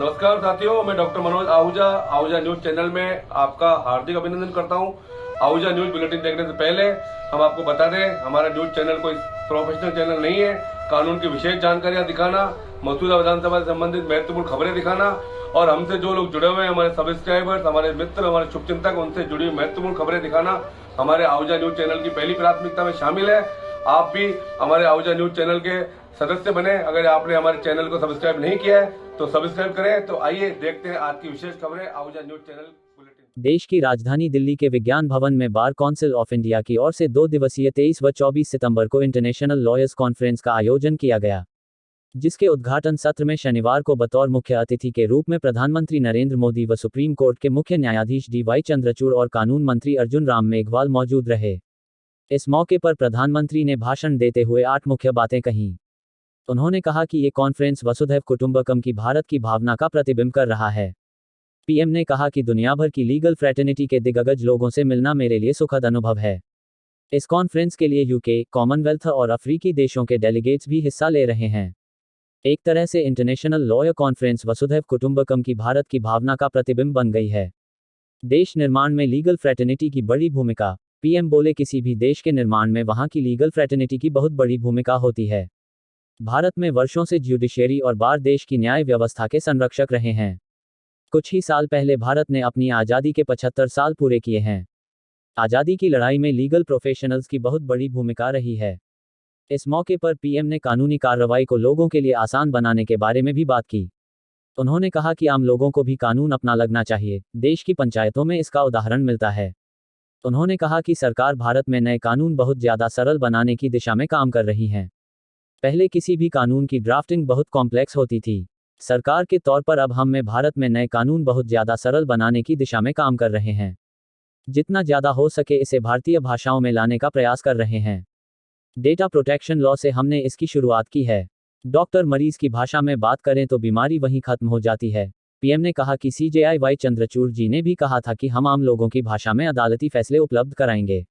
नमस्कार साथियों, मैं doctor Manoj Ahuja Ahuja news channel में आपका हार्दिक अभिनंदन करता हूं। आहूजा न्यूज बुलेटिन देखने से पहले हम आपको बता दें, हमारा न्यूज चैनल कोई प्रोफेशनल चैनल नहीं है। कानून की विशेष जानकारियां दिखाना, मौजूदा विधानसभा से संबंधित महत्वपूर्ण खबरें दिखाना और हमसे जो लोग जुड़े हुए हैं, हमारे सब्सक्राइबर्स, हमारे मित्र, हमारे शुभचिंतक, उनसे जुड़ी हुई महत्वपूर्ण खबरें दिखाना हमारे आहूजा न्यूज चैनल की पहली प्राथमिकता में शामिल है। आप भी हमारे आहूजा न्यूज चैनल के सदस्य बने। अगर आपने हमारे चैनल को सब्सक्राइब नहीं किया है तो सब्सक्राइब करें। तो आइए देखते हैं आज की विशेष खबरें आहूजा न्यूज चैनल बुलेटिन। देश की राजधानी दिल्ली के विज्ञान भवन में बार काउंसिल ऑफ इंडिया की ओर से 2 दिवसीय 23 व 24 सितंबर को इंटरनेशनल लॉयर्स कॉन्फ्रेंस का आयोजन किया गया, जिसके उद्घाटन सत्र में शनिवार को बतौर मुख्य अतिथि के रूप में प्रधानमंत्री नरेंद्र मोदी व सुप्रीम कोर्ट के मुख्य न्यायाधीश DY चंद्रचूड़ और कानून मंत्री अर्जुन राम मेघवाल मौजूद रहे। इस मौके पर प्रधानमंत्री ने भाषण देते हुए 8 मुख्य बातें कहीं। उन्होंने कहा कि ये कॉन्फ्रेंस वसुधैव कुटुंबकम की भारत की भावना का प्रतिबिंब कर रहा है। पीएम ने कहा कि दुनिया भर की लीगल फ्रेटर्निटी के दिग्गज लोगों से मिलना मेरे लिए सुखद अनुभव है। इस कॉन्फ्रेंस के लिए यूके, कॉमनवेल्थ और अफ्रीकी देशों के डेलीगेट्स भी हिस्सा ले रहे हैं। एक तरह से इंटरनेशनल लॉयर कॉन्फ्रेंस वसुधैव कुटुंबकम की भारत की भावना का प्रतिबिंब बन गई है। देश निर्माण में लीगल फ्रेटर्निटी की बड़ी भूमिका। पीएम बोले, किसी भी देश के निर्माण में वहां की लीगल फ्रेटर्निटी की बहुत बड़ी भूमिका होती है। भारत में वर्षों से ज्यूडिशरी और बार देश की न्याय व्यवस्था के संरक्षक रहे हैं। कुछ ही साल पहले भारत ने अपनी आज़ादी के 75 साल पूरे किए हैं। आज़ादी की लड़ाई में लीगल प्रोफेशनल्स की बहुत बड़ी भूमिका रही है। इस मौके पर पीएम ने कानूनी कार्रवाई को लोगों के लिए आसान बनाने के बारे में भी बात की। उन्होंने कहा कि आम लोगों को भी कानून अपना लगना चाहिए। देश की पंचायतों में इसका उदाहरण मिलता है। उन्होंने कहा कि सरकार भारत में नए कानून बहुत ज़्यादा सरल बनाने की दिशा में काम कर रही है। पहले किसी भी कानून की ड्राफ्टिंग बहुत कॉम्प्लेक्स होती थी। सरकार के तौर पर अब हम भारत में नए कानून बहुत ज़्यादा सरल बनाने की दिशा में काम कर रहे हैं। जितना ज़्यादा हो सके इसे भारतीय भाषाओं में लाने का प्रयास कर रहे हैं। डेटा प्रोटेक्शन लॉ से हमने इसकी शुरुआत की है। डॉक्टर मरीज की भाषा में बात करें तो बीमारी वहीं खत्म हो जाती है। पीएम ने कहा कि CJI चंद्रचूड़ जी ने भी कहा था कि हम आम लोगों की भाषा में अदालती फैसले उपलब्ध कराएंगे।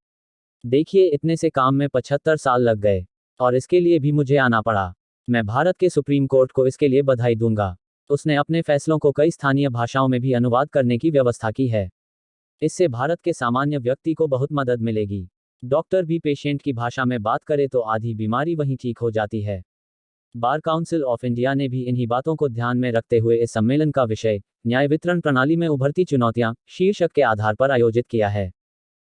देखिए, इतने से काम में 75 साल लग गए और इसके लिए भी मुझे आना पड़ा। मैं भारत के सुप्रीम कोर्ट को इसके लिए बधाई दूंगा। उसने अपने फैसलों को कई स्थानीय भाषाओं में भी अनुवाद करने की व्यवस्था की है। इससे भारत के सामान्य व्यक्ति को बहुत मदद मिलेगी। डॉक्टर भी पेशेंट की भाषा में बात करे तो आधी बीमारी वहीं ठीक हो जाती है। बार काउंसिल ऑफ इंडिया ने भी इन्हीं बातों को ध्यान में रखते हुए इस सम्मेलन का विषय न्याय वितरण प्रणाली में उभरती चुनौतियां शीर्षक के आधार पर आयोजित किया है।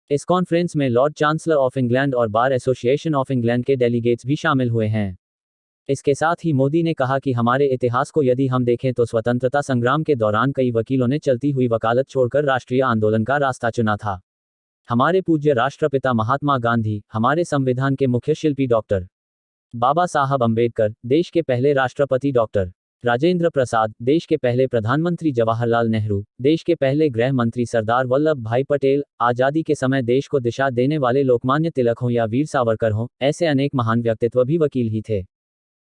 इस कॉन्फ्रेंस में लॉर्ड चांसलर ऑफ इंग्लैंड और बार एसोसिएशन ऑफ इंग्लैंड के डेलीगेट्स भी शामिल हुए हैं। इसके साथ ही मोदी ने कहा कि हमारे इतिहास को यदि हम देखें तो स्वतंत्रता संग्राम के दौरान कई वकीलों ने चलती हुई वकालत छोड़कर राष्ट्रीय आंदोलन का रास्ता चुना था। हमारे पूज्य राष्ट्रपिता महात्मा गांधी, हमारे संविधान के मुख्य शिल्पी डॉक्टर बाबा साहब अंबेडकर, देश के पहले राष्ट्रपति डॉक्टर राजेंद्र प्रसाद, देश के पहले प्रधानमंत्री जवाहरलाल नेहरू, देश के पहले गृह मंत्री सरदार वल्लभ भाई पटेल, आज़ादी के समय देश को दिशा देने वाले लोकमान्य तिलक हों या वीर सावरकर हों, ऐसे अनेक महान व्यक्तित्व भी वकील ही थे।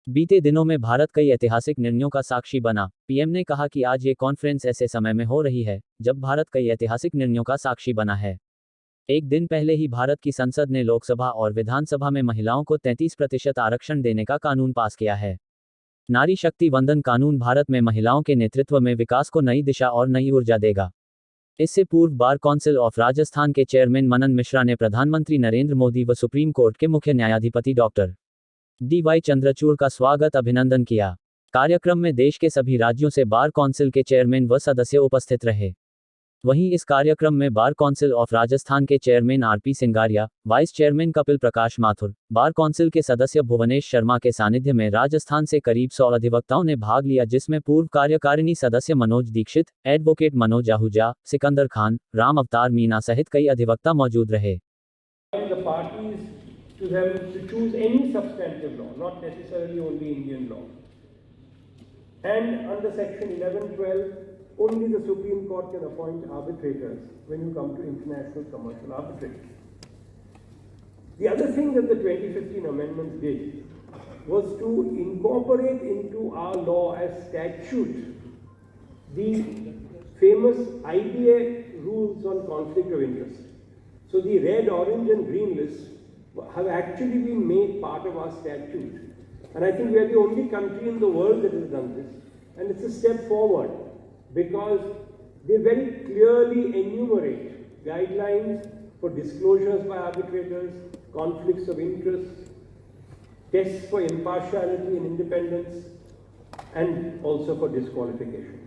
बीते दिनों में भारत कई ऐतिहासिक निर्णयों का साक्षी बना। पीएम ने कहा कि आज ये कॉन्फ्रेंस ऐसे समय में हो रही है जब भारत कई ऐतिहासिक निर्णयों का साक्षी बना है। एक दिन पहले ही भारत की संसद ने लोकसभा और विधानसभा में महिलाओं को 33% आरक्षण देने का कानून पास किया है। नारी शक्ति वंदन कानून भारत में महिलाओं के नेतृत्व में विकास को नई दिशा और नई ऊर्जा देगा। इससे पूर्व बार काउंसिल ऑफ राजस्थान के चेयरमैन मनन मिश्रा ने प्रधानमंत्री नरेंद्र मोदी व सुप्रीम कोर्ट के मुख्य न्यायाधिपति डॉक्टर DY चंद्रचूड़ का स्वागत अभिनंदन किया। कार्यक्रम में देश के सभी राज्यों से बार काउंसिल के चेयरमैन व सदस्य उपस्थित रहे। वहीं इस कार्यक्रम में बार काउंसिल ऑफ राजस्थान के chairman RP Singaria, vice chairman Kapil Prakash Mathur, बार काउंसिल के सदस्य भुवनेश शर्मा के सानिध्य में राजस्थान से करीब 100 अधिवक्ताओं ने भाग लिया, जिसमें पूर्व कार्यकारिणी सदस्य मनोज दीक्षित, एडवोकेट मनोज आहूजा, सिकंदर खान, राम अवतार मीना सहित कई अधिवक्ता मौजूद रहे। Only the Supreme Court can appoint arbitrators when you come to international commercial arbitration. The other thing that the 2015 amendments did was to incorporate into our law as statute the famous IBA rules on conflict of interest. So the red, orange and green lists have actually been made part of our statute. And I think we are the only country in the world that has done this. And it's a step forward because they very clearly enumerate guidelines for disclosures by arbitrators, conflicts of interest, tests for impartiality and independence, and also for disqualification.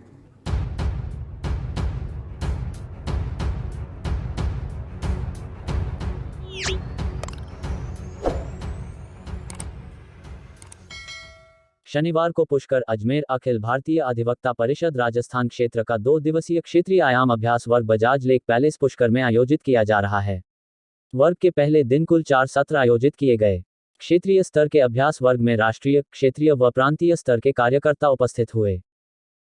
शनिवार को पुष्कर अजमेर अखिल भारतीय अधिवक्ता परिषद राजस्थान क्षेत्र का 2 दिवसीय क्षेत्रीय आयाम अभ्यास वर्ग बजाज लेक पैलेस पुष्कर में आयोजित किया जा रहा है। वर्ग के पहले दिन कुल 4 सत्र आयोजित किए गए। क्षेत्रीय स्तर के अभ्यास वर्ग में राष्ट्रीय, क्षेत्रीय व प्रांतीय स्तर के कार्यकर्ता उपस्थित हुए।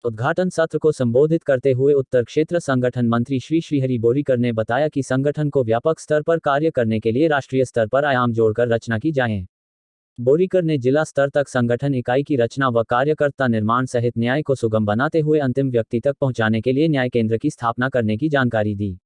उद्घाटन सत्र को संबोधित करते हुए उत्तर क्षेत्र संगठन मंत्री श्री श्रीहरि बोरीकर ने बताया कि संगठन को व्यापक स्तर पर कार्य करने के लिए राष्ट्रीय स्तर पर आयाम जोड़कर रचना की जाए। बोरीकर ने जिला स्तर तक संगठन इकाई की रचना व कार्यकर्ता निर्माण सहित न्याय को सुगम बनाते हुए अंतिम व्यक्ति तक पहुंचाने के लिए न्याय केंद्र की स्थापना करने की जानकारी दी।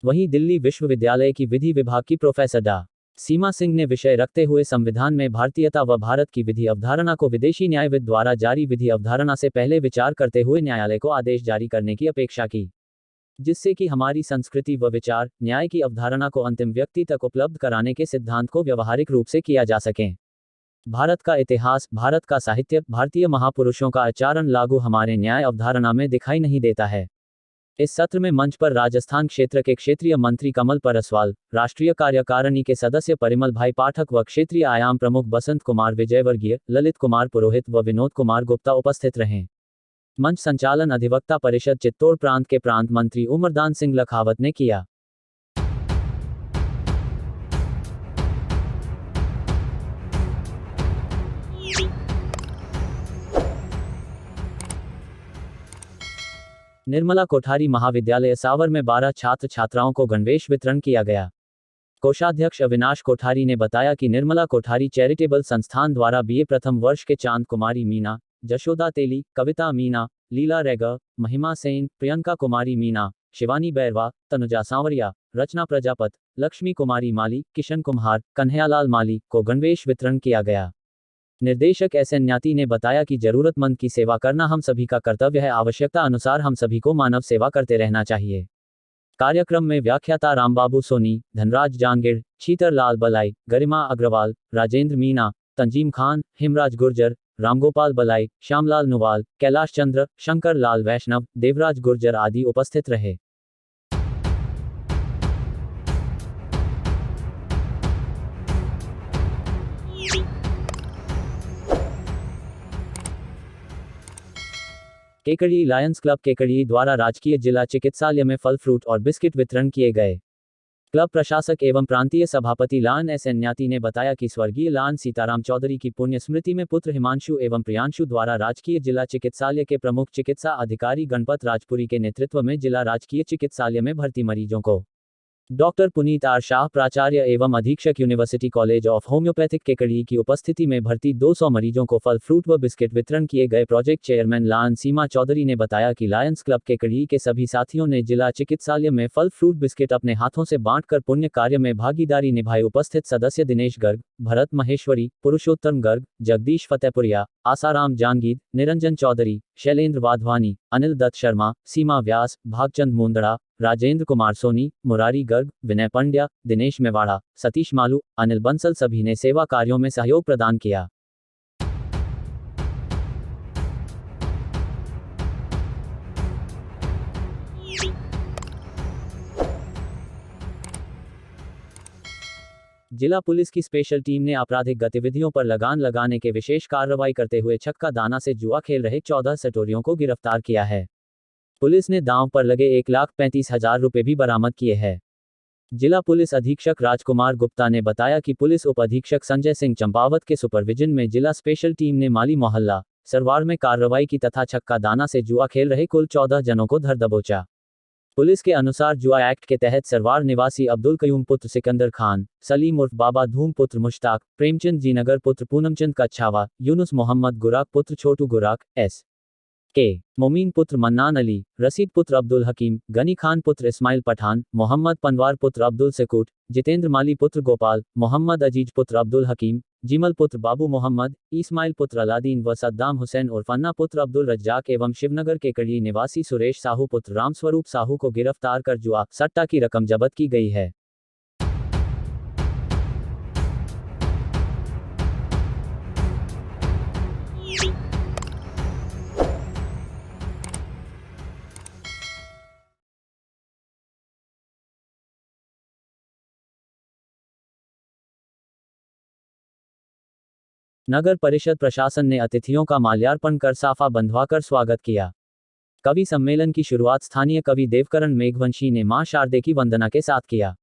वहीं दिल्ली विश्वविद्यालय की विधि विभाग की प्रोफेसर डा. सीमा सिंह ने विषय रखते हुए संविधान में भारतीयता व भारत की विधि अवधारणा को विदेशी न्यायविद द्वारा जारी विधि अवधारणा से पहले विचार करते हुए न्यायालय को आदेश जारी करने की अपेक्षा की, जिससे कि हमारी संस्कृति व विचार, न्याय की अवधारणा को अंतिम व्यक्ति तक उपलब्ध कराने के सिद्धांत को व्यवहारिक रूप से किया जा सके। भारत का इतिहास, भारत का साहित्य, भारतीय महापुरुषों का आचरण लागू हमारे न्याय अवधारणा में दिखाई नहीं देता है। इस सत्र में मंच पर राजस्थान क्षेत्र के क्षेत्रीय मंत्री कमल परसवाल, राष्ट्रीय कार्यकारिणी के सदस्य परिमल भाई पाठक व क्षेत्रीय आयाम प्रमुख बसंत कुमार विजयवर्गीय, ललित कुमार पुरोहित व विनोद कुमार गुप्ता उपस्थित रहे। मंच संचालन अधिवक्ता परिषद चित्तौड़ प्रांत के प्रांत मंत्री उमरदान सिंह लखावत ने किया। निर्मला कोठारी महाविद्यालय सावर में 12 छात्र छात्राओं को गणवेश वितरण किया गया। कोषाध्यक्ष अविनाश कोठारी ने बताया कि निर्मला कोठारी चैरिटेबल संस्थान द्वारा बीए प्रथम वर्ष के चांद कुमारी मीना, जशोदा तेली, कविता मीना, लीला रेगा, महिमा सेन, प्रियंका कुमारी मीना, शिवानी बैरवा, तनुजा सांवरिया, रचना प्रजापत, लक्ष्मी कुमारी माली, किशन कुम्हार, कन्हैयालाल माली को गणवेश वितरण किया गया। निर्देशक एस एन न्याती ने बताया कि जरूरतमंद की सेवा करना हम सभी का कर्तव्य है। आवश्यकता अनुसार हम सभी को मानव सेवा करते रहना चाहिए। कार्यक्रम में व्याख्याता रामबाबू सोनी, धनराज जांगिड़, छीतर लाल बलाई, गरिमा अग्रवाल, राजेंद्र मीना, तंजीम खान, हिमराज गुर्जर, रामगोपाल बलाई, श्यामलाल नुवाल, कैलाश चंद्र, शंकर लाल वैष्णव, देवराज गुर्जर आदि उपस्थित रहे। केकड़ी लायंस क्लब केकड़ी द्वारा राजकीय जिला चिकित्सालय में फल फ्रूट और बिस्किट वितरण किए गए। क्लब प्रशासक एवं प्रांतीय सभापति लान एस एन न्याती ने बताया कि स्वर्गीय लान सीताराम चौधरी की पुण्य स्मृति में पुत्र हिमांशु एवं प्रियांशु द्वारा राजकीय जिला चिकित्सालय के प्रमुख चिकित्सा अधिकारी गणपत राजपुरी के नेतृत्व में जिला राजकीय चिकित्सालय में भर्ती मरीजों को डॉक्टर पुनीत आर शाह, प्राचार्य एवं अधीक्षक university college of homeopathic Kekri की उपस्थिति में भर्ती 200 मरीजों को फल फ्रूट व बिस्किट वितरण किए गए। प्रोजेक्ट चेयरमैन लान सीमा चौधरी ने बताया कि लायंस क्लब केकड़ी के सभी साथियों ने जिला चिकित्सालय में फल फ्रूट बिस्किट अपने हाथों से बांटकर पुण्य कार्य में भागीदारी निभाई। उपस्थित सदस्य दिनेश गर्ग, भरत महेश्वरी, पुरुषोत्तम गर्ग, जगदीश फतेहपुरिया, आसाराम जांगीद, निरंजन चौधरी, शैलेंद्र वाधवानी, अनिल दत्त शर्मा, सीमा व्यास, भागचंद मुंदड़ा, राजेंद्र कुमार सोनी, मुरारी गर्ग, विनय पंड्या, दिनेश मेवाड़ा, सतीश मालू, अनिल बंसल सभी ने सेवा कार्यों में सहयोग प्रदान किया। जिला पुलिस की स्पेशल टीम ने आपराधिक गतिविधियों पर लगान लगाने के विशेष कार्रवाई करते हुए छक्का दाना से जुआ खेल रहे 14 सटोरियों को गिरफ्तार किया है। पुलिस ने दांव पर लगे 1,35,000 रुपए भी बरामद किए हैं। जिला पुलिस अधीक्षक राजकुमार गुप्ता ने बताया कि पुलिस उप अधीक्षक संजय सिंह चंपावत के सुपरविजन में जिला स्पेशल टीम ने माली मोहल्ला सरवाड़ में कार्रवाई की तथा छक्का दाना से जुआ खेल रहे कुल 14 जनों को धर दबोचा। पुलिस के अनुसार जुआ एक्ट के तहत सरवाड़ निवासी अब्दुल कयूम पुत्र सिकंदर खान, सलीम उर्फ बाबा धूम पुत्र मुश्ताक, प्रेमचंद जीनगर पुत्र पूनमचंद कच्छावा, यूनुस मोहम्मद गुराक पुत्र छोटू गुराक, एस के मोमीन पुत्र मन्नान अली, रसीद पुत्र अब्दुल हकीम, गनी खान पुत्र इस्माइल पठान, मोहम्मद पनवार पुत्र अब्दुल सकूट, जितेंद्र माली पुत्र गोपाल, मोहम्मद अजीज पुत्र अब्दुल हकीम, जिमल पुत्र बाबू मोहम्मद, इस्माइल पुत्र अलादीन व सद्दाम हुसैन और फन्ना पुत्र अब्दुल रज्जाक एवं शिवनगर के कड़ी निवासी सुरेश साहू पुत्र रामस्वरूप साहू को गिरफ्तार कर जुआ सट्टा की रकम जब्त की गई है। नगर परिषद प्रशासन ने अतिथियों का माल्यार्पण कर साफा बंधवाकर स्वागत किया। कवि सम्मेलन की शुरुआत स्थानीय कवि देवकरण मेघवंशी ने मां शारदे की वंदना के साथ किया।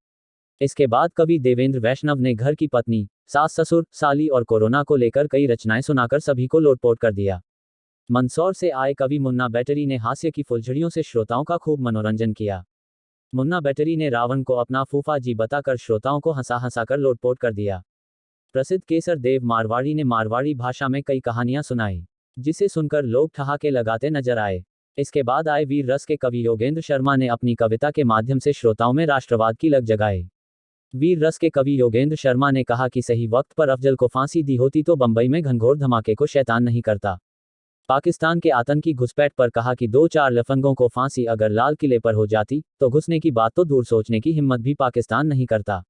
इसके बाद कवि देवेंद्र वैष्णव ने घर की पत्नी, सास ससुर, साली और कोरोना को लेकर कई रचनाएं सुनाकर सभी को लोटपोट कर दिया। मंदसौर से आए कवि मुन्ना बैटरी ने हास्य की फुलझड़ियों से श्रोताओं का खूब मनोरंजन किया। मुन्ना बैटरी ने रावण को अपना फूफा जी बताकर श्रोताओं को हंसा हंसाकर लोटपोट कर दिया। प्रसिद्ध केसर देव मारवाड़ी ने मारवाड़ी भाषा में कई कहानियां सुनाई, जिसे सुनकर लोग ठहाके लगाते नजर आए। इसके बाद आए वीर रस के कवि योगेंद्र शर्मा ने अपनी कविता के माध्यम से श्रोताओं में राष्ट्रवाद की लग जगाई। वीर रस के कवि योगेंद्र शर्मा ने कहा कि सही वक्त पर अफजल को फांसी दी होती तो बंबई में घनघोर धमाके को शैतान नहीं करता। पाकिस्तान के आतंकी घुसपैठ पर कहा कि 2-4 लफंगों को फांसी अगर लाल किले पर हो जाती तो घुसने की बात तो दूर, सोचने की हिम्मत भी पाकिस्तान नहीं करता।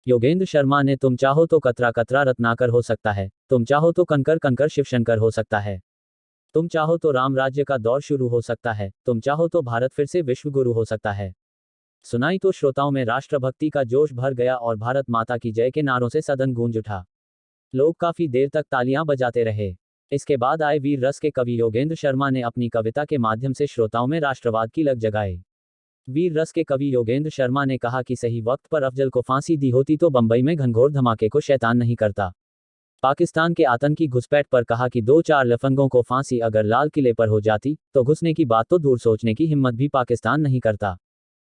योगेंद्र शर्मा ने तुम चाहो तो कतरा कतरा रत्नाकर हो सकता है, तुम चाहो तो कंकर कंकर शिवशंकर हो सकता है, तुम चाहो तो राम राज्य का दौर शुरू हो सकता है, तुम चाहो तो भारत फिर से विश्व गुरु हो सकता है। सुनाई तो श्रोताओं में राष्ट्रभक्ति का जोश भर गया और भारत माता की जय के नारों से सदन गूंज उठा। लोग काफी देर तक तालियां बजाते रहे। इसके बाद आए वीर रस के कवि योगेंद्र शर्मा ने अपनी कविता के माध्यम से श्रोताओं में राष्ट्रवाद की लग जगाई। वीर रस के कवि योगेंद्र शर्मा ने कहा कि सही वक्त पर अफजल को फांसी दी होती तो बंबई में घनघोर धमाके को शैतान नहीं करता। पाकिस्तान के आतंकी घुसपैठ पर कहा कि 2-4 लफंगों को फांसी अगर लाल किले पर हो जाती तो घुसने की बात तो दूर, सोचने की हिम्मत भी पाकिस्तान नहीं करता।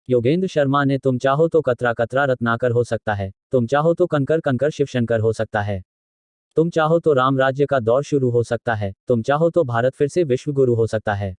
योगेंद्र शर्मा ने तुम चाहो तो कतरा कतरा रत्नाकर हो सकता है, तुम चाहो तो कंकर कंकर शिवशंकर हो सकता है, तुम चाहो तो राम राज्य का दौर शुरू हो सकता है, तुम चाहो तो भारत फिर से विश्व गुरु हो सकता है।